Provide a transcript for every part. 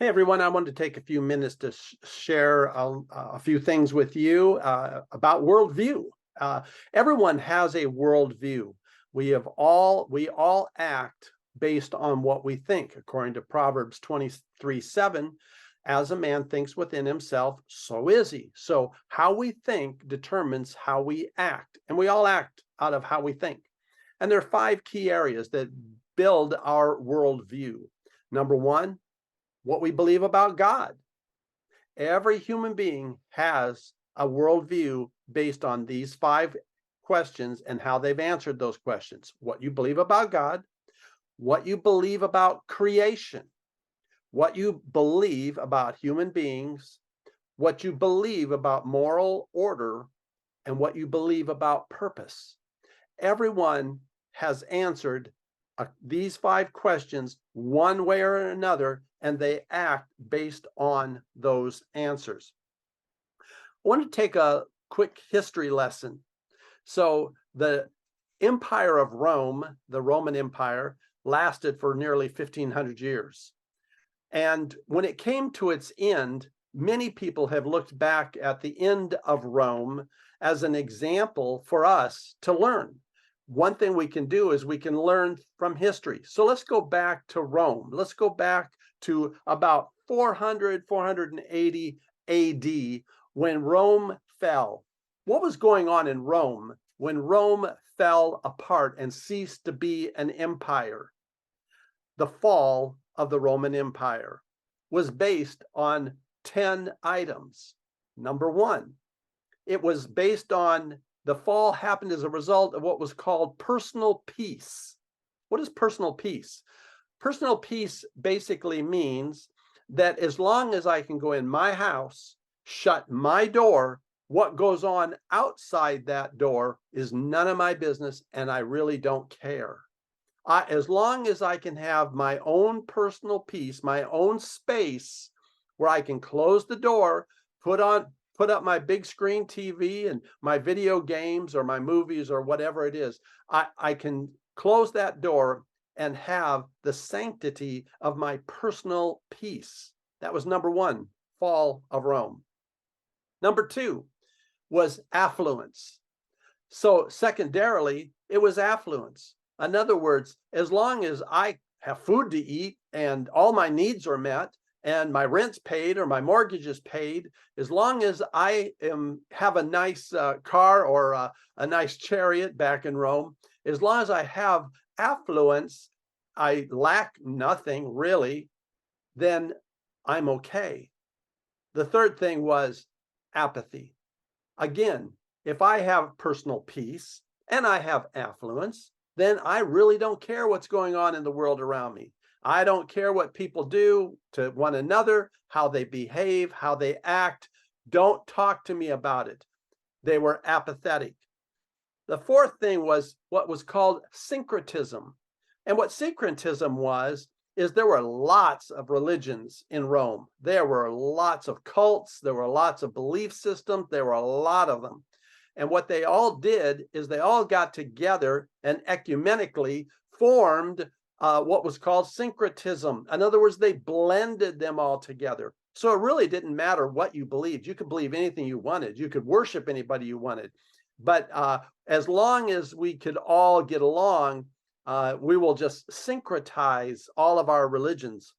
Hey everyone, I wanted to take a few minutes to share a few things with you about worldview. Uh, Everyone has a worldview. We all act based on what we think, according to Proverbs 23:7. As a man thinks within himself, so is he. So how we think determines how we act, and we all act out of how we think. And there are five key areas that build our worldview. Number one, what we believe about God. Every human being has a worldview based on these five questions and how they've answered those questions. What you believe about God, what you believe about creation, what you believe about human beings, what you believe about moral order, and what you believe about purpose. Everyone has answered these five questions one way or another, and they act based on those answers. I want to take a quick history lesson. So, the Empire of Rome, the Roman Empire, lasted for nearly 1,500 years. And when it came to its end, many people have looked back at the end of Rome as an example for us to learn. One thing we can do is we can learn from history. So let's go back to Rome. Let's go back to about 400, 480 AD when Rome fell. What was going on in Rome when Rome fell apart and ceased to be an empire? The fall of the Roman Empire was based on 10 items. Number one, it was based on the fall happened as a result of what was called personal peace. What is personal peace? Personal peace basically means that as long as I can go in my house, shut my door, what goes on outside that door is none of my business, and I really don't care. As long as I can have my own personal peace, my own space where I can close the door, put up my big screen TV and my video games or my movies or whatever it is, I can close that door and have the sanctity of my personal peace. That was number one, fall of Rome. Number two was affluence. So secondarily, it was affluence. In other words, as long as I have food to eat and all my needs are met and my rent's paid or my mortgage is paid, as long as have a nice car or a nice chariot back in Rome, as long as I have affluence, I lack nothing really, then I'm okay. The third thing was apathy. Again, if I have personal peace and I have affluence, then I really don't care what's going on in the world around me. I don't care what people do to one another, how they behave, how they act. Don't talk to me about it. They were apathetic. The fourth thing was what was called syncretism. And what syncretism was is there were lots of religions in Rome. There were lots of cults, there were lots of belief systems, there were a lot of them. And what they all did is they all got together and ecumenically formed what was called syncretism. In other words, they blended them all together. So it really didn't matter what you believed. You could believe anything you wanted. You could worship anybody you wanted. But as long as we could all get along, we will just syncretize all of our religions.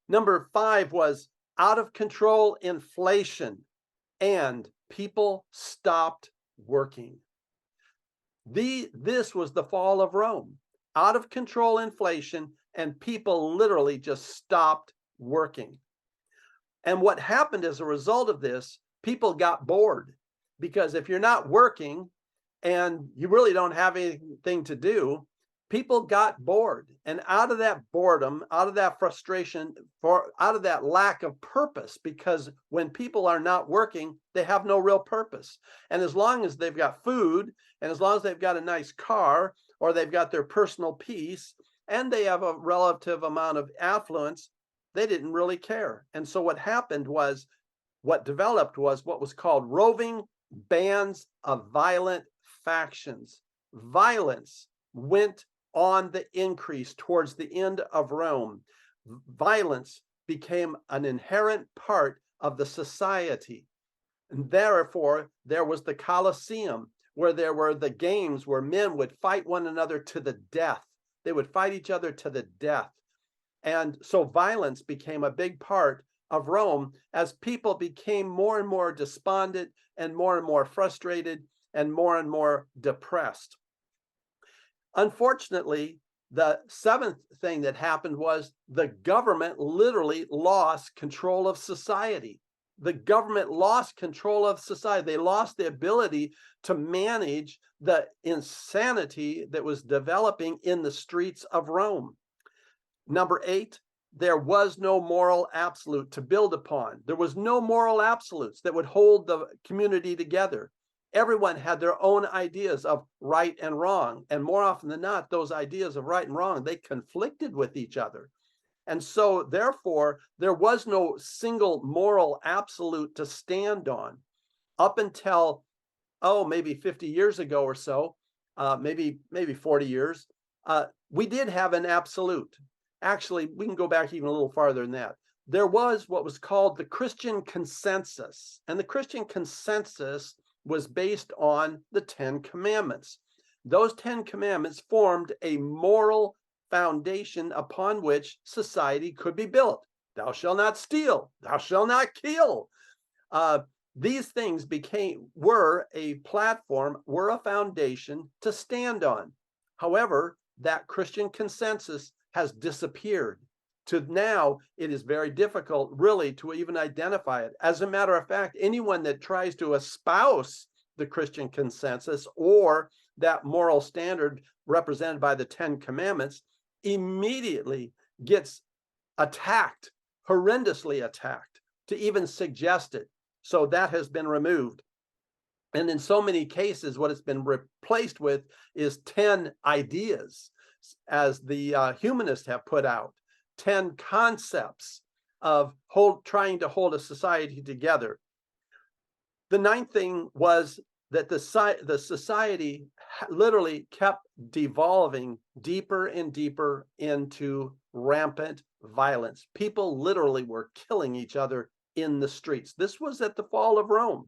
Number five was out of control inflation, and people stopped working. This was the fall of Rome. Out of control inflation, and people literally just stopped working. And what happened as a result of this, people got bored, because if you're not working and you really don't have anything to do, people got bored. And out of that boredom, out of that frustration, out of that lack of purpose, because when people are not working, they have no real purpose. And as long as they've got food, and as long as they've got a nice car, or they've got their personal peace, and they have a relative amount of affluence, they didn't really care. And so what happened was, what developed was what was called roving bands of violent factions. Violence went on the increase towards the end of Rome. Violence became an inherent part of the society. And therefore, there was the Colosseum, where there were the games where men would fight one another to the death. They would fight each other to the death. And so violence became a big part of Rome as people became more and more despondent and more frustrated and more depressed. Unfortunately, the seventh thing that happened was the government literally lost control of society. The government lost control of society. They lost the ability to manage the insanity that was developing in the streets of Rome. Number 8, there was no moral absolute to build upon. There was no moral absolutes that would hold the community together. Everyone had their own ideas of right and wrong. And more often than not, those ideas of right and wrong, they conflicted with each other. And so therefore, there was no single moral absolute to stand on up until, maybe 50 years ago or so, maybe 40 years, we did have an absolute. Actually, we can go back even a little farther than that. There was what was called the Christian consensus. And the Christian consensus was based on the 10 commandments. Those 10 commandments formed a moral foundation upon which society could be built. Thou shalt not steal, thou shalt not kill. These things were a platform, were a foundation to stand on. However, that Christian consensus has disappeared. To now, it is very difficult really to even identify it. As a matter of fact, anyone that tries to espouse the Christian consensus or that moral standard represented by the 10 commandments immediately gets attacked, horrendously attacked, to even suggest it. So that has been removed. And in so many cases, what it's been replaced with is 10 ideas, as the humanists have put out, 10 concepts of trying to hold a society together. The ninth thing was that the society literally kept devolving deeper and deeper into rampant violence. People literally were killing each other in the streets. This was at the fall of Rome.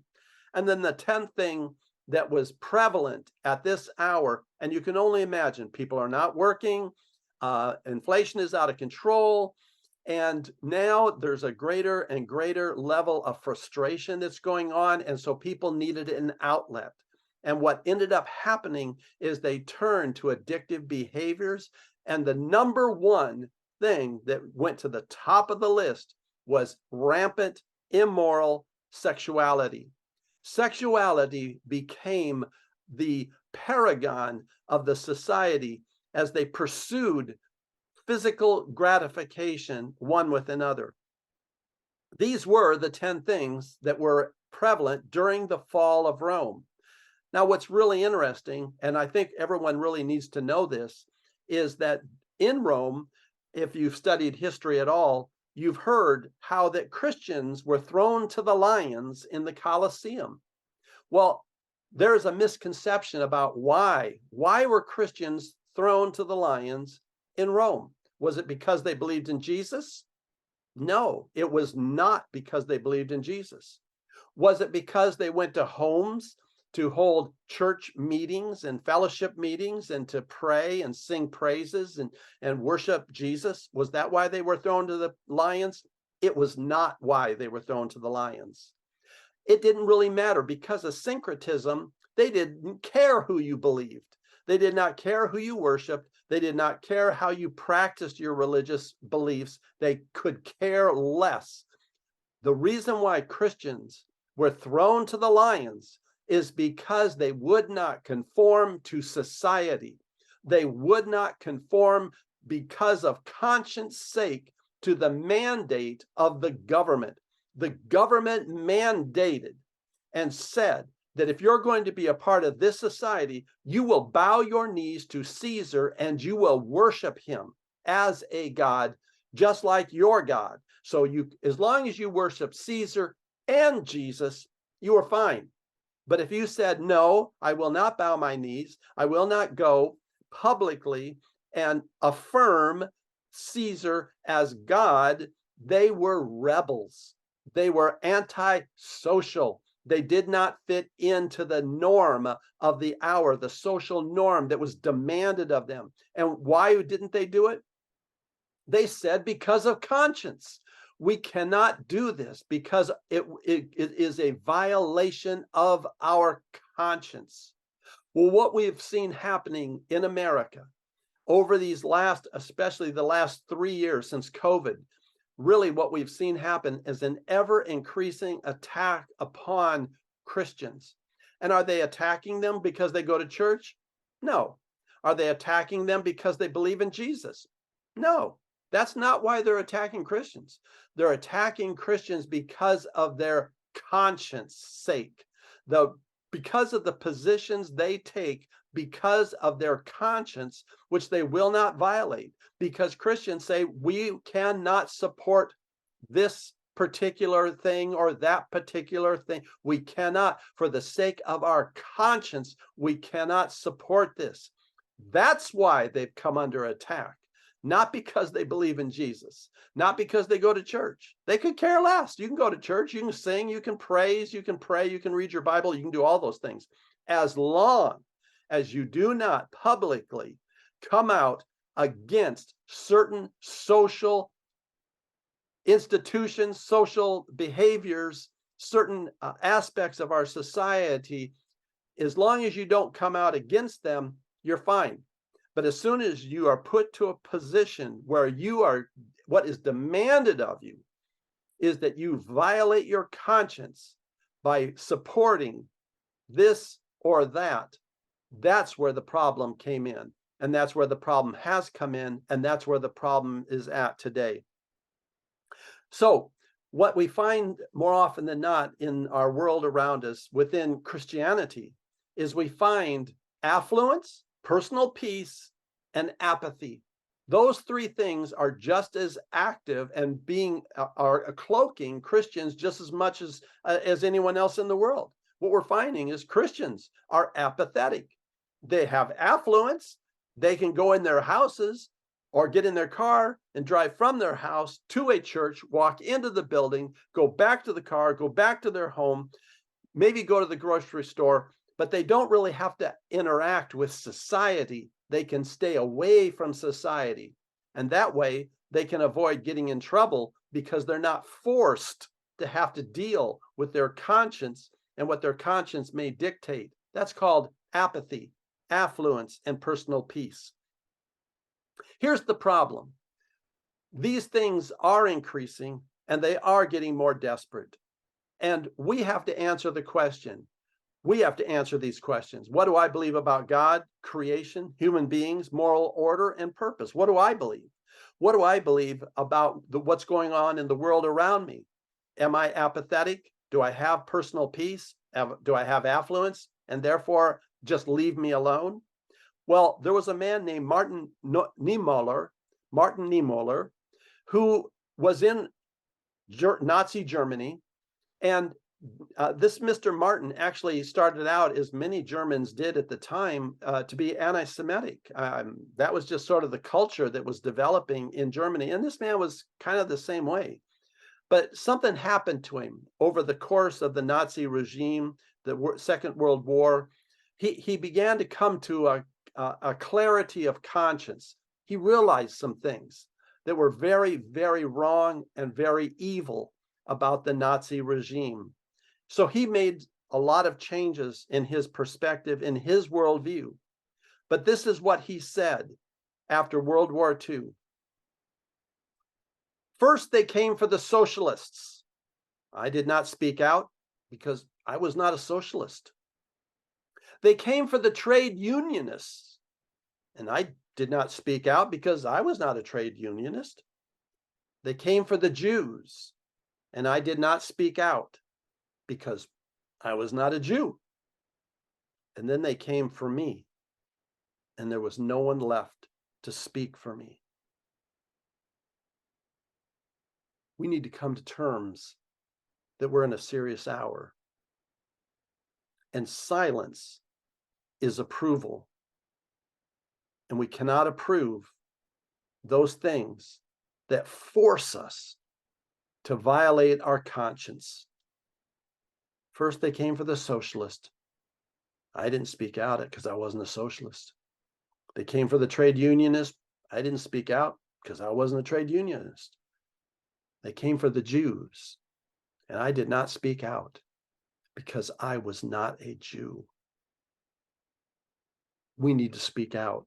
And then the 10th thing that was prevalent at this hour, and you can only imagine, people are not working, inflation is out of control, and now there's a greater and greater level of frustration that's going on, and so people needed an outlet. And what ended up happening is they turned to addictive behaviors, and the number one thing that went to the top of the list was rampant, immoral sexuality. Sexuality became the paragon of the society as they pursued physical gratification one with another. These were the 10 things that were prevalent during the fall of Rome. Now, what's really interesting, and I think everyone really needs to know this, is that in Rome, if you've studied history at all, you've heard how that Christians were thrown to the lions in the Colosseum. Well, there's a misconception about why. Why were Christians thrown to the lions in Rome? Was it because they believed in Jesus? No, it was not because they believed in Jesus. Was it because they went to homes to hold church meetings and fellowship meetings and to pray and sing praises and worship Jesus? Was that why they were thrown to the lions? It was not why they were thrown to the lions. It didn't really matter because of syncretism. They didn't care who you believed. They did not care who you worshiped. They did not care how you practiced your religious beliefs. They could care less. The reason why Christians were thrown to the lions is because they would not conform to society. They would not conform because of conscience sake to the mandate of the government. The government mandated and said that if you're going to be a part of this society, you will bow your knees to Caesar and you will worship him as a god, just like your God. So as long as you worship Caesar and Jesus, you are fine. But if you said, no, I will not bow my knees, I will not go publicly and affirm Caesar as God They were rebels. They were anti-social. They did not fit into the norm of the hour, the social norm that was demanded of them. And why didn't they do it? They said because of conscience. We cannot do this because it is a violation of our conscience. Well, what we've seen happening in America over these last, especially the last 3 years since COVID, really what we've seen happen is an ever increasing attack upon Christians. And are they attacking them because they go to church? No. Are they attacking them because they believe in Jesus? No. That's not why they're attacking Christians. They're attacking Christians because of their conscience sake. Because of the positions they take, because of their conscience, which they will not violate. Because Christians say we cannot support this particular thing or that particular thing. We cannot, for the sake of our conscience, we cannot support this. That's why they've come under attack. Not because they believe in Jesus, not because they go to church. They could care less. You can go to church, you can sing, you can praise, you can pray, you can read your Bible, you can do all those things. As long as you do not publicly come out against certain social institutions, social behaviors, certain aspects of our society, as long as you don't come out against them, you're fine. But as soon as you are put to a position where you are, what is demanded of you is that you violate your conscience by supporting this or that, that's where the problem came in. And that's where the problem has come in. And that's where the problem is at today. So what we find more often than not in our world around us within Christianity is we find affluence, personal peace, and apathy. Those three things are just as active and are cloaking Christians just as much as anyone else in the world. What we're finding is Christians are apathetic. They have affluence. They can go in their houses or get in their car and drive from their house to a church, walk into the building, go back to the car, go back to their home, maybe go to the grocery store, but they don't really have to interact with society. They can stay away from society. And that way they can avoid getting in trouble because they're not forced to have to deal with their conscience and what their conscience may dictate. That's called apathy, affluence, and personal peace. Here's the problem. These things are increasing and they are getting more desperate. And we have to answer the question. We have to answer these questions. What do I believe about God, creation, human beings, moral order, and purpose? What do I believe? What do I believe about what's going on in the world around me? Am I apathetic? Do I have personal peace? Do I have affluence? And therefore, just leave me alone? Well, there was a man named Martin Niemöller, who was in Nazi Germany. And this Mr. Martin actually started out, as many Germans did at the time, to be anti-Semitic. That was just sort of the culture that was developing in Germany. And this man was kind of the same way. But something happened to him over the course of the Nazi regime, the Second World War. He began to come to a clarity of conscience. He realized some things that were very, very wrong and very evil about the Nazi regime. So he made a lot of changes in his perspective, in his worldview. But this is what he said after World War II. First, they came for the socialists. I did not speak out because I was not a socialist. They came for the trade unionists, and I did not speak out because I was not a trade unionist. They came for the Jews, and I did not speak out because I was not a Jew. And then they came for me, and there was no one left to speak for me. We need to come to terms that we're in a serious hour. And silence is approval. And we cannot approve those things that force us to violate our conscience. First, they came for the socialist. I didn't speak out because I wasn't a socialist. They came for the trade unionist. I didn't speak out because I wasn't a trade unionist. They came for the Jews, and I did not speak out because I was not a Jew. We need to speak out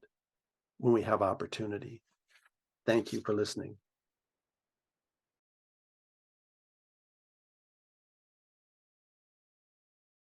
when we have opportunity. Thank you for listening.